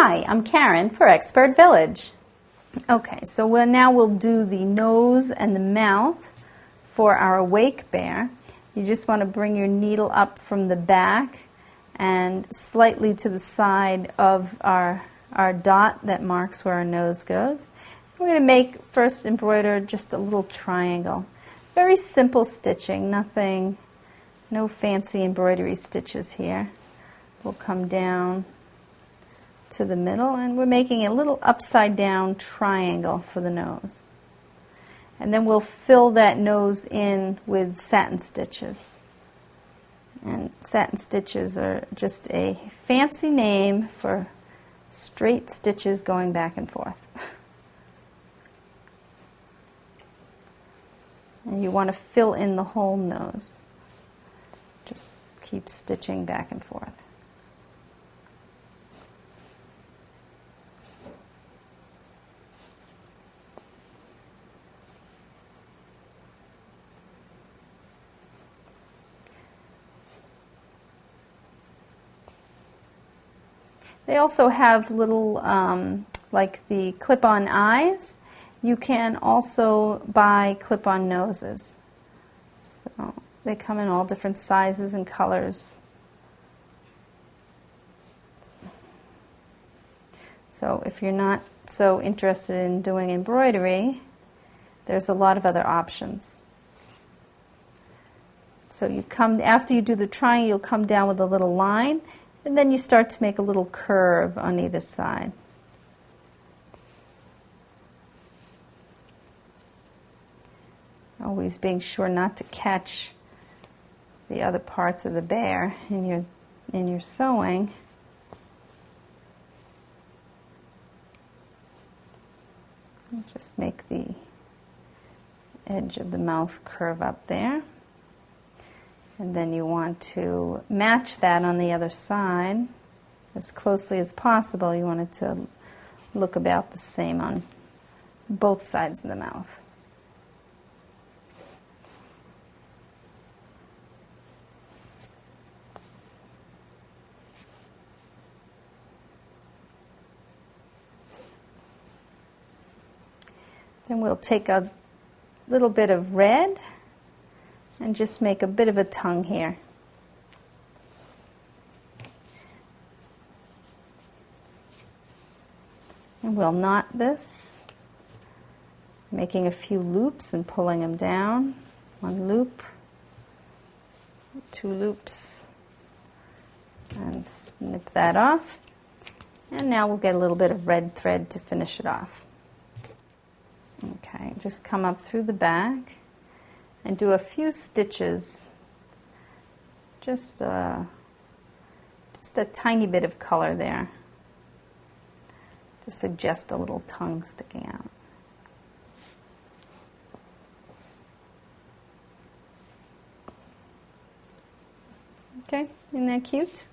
Hi, I'm Karen for Expert Village. Okay, so now we'll do the nose and the mouth for our awake bear. You just want to bring your needle up from the back and slightly to the side of our dot that marks where our nose goes. We're going to first embroider just a little triangle. Very simple stitching, no fancy embroidery stitches here. We'll come down to the middle, and we're making a little upside down triangle for the nose. And then we'll fill that nose in with satin stitches. And satin stitches are just a fancy name for straight stitches going back and forth. And you want to fill in the whole nose. Just keep stitching back and forth. They also have little, like the clip-on eyes. You can also buy clip-on noses. So they come in all different sizes and colors. So if you're not so interested in doing embroidery, there's a lot of other options. So after you do the triangle, you'll come down with a little line, and then you start to make a little curve on either side. Always being sure not to catch the other parts of the bear in your sewing. And just make the edge of the mouth curve up there. And then you want to match that on the other side as closely as possible. You want it to look about the same on both sides of the mouth. Then we'll take a little bit of red and just make a bit of a tongue here. And we'll knot this, making a few loops and pulling them down. One loop, two loops, and snip that off. And now we'll get a little bit of red thread to finish it off. Okay, just come up through the back and do a few stitches, just a tiny bit of color there to suggest a little tongue sticking out. Okay, isn't that cute?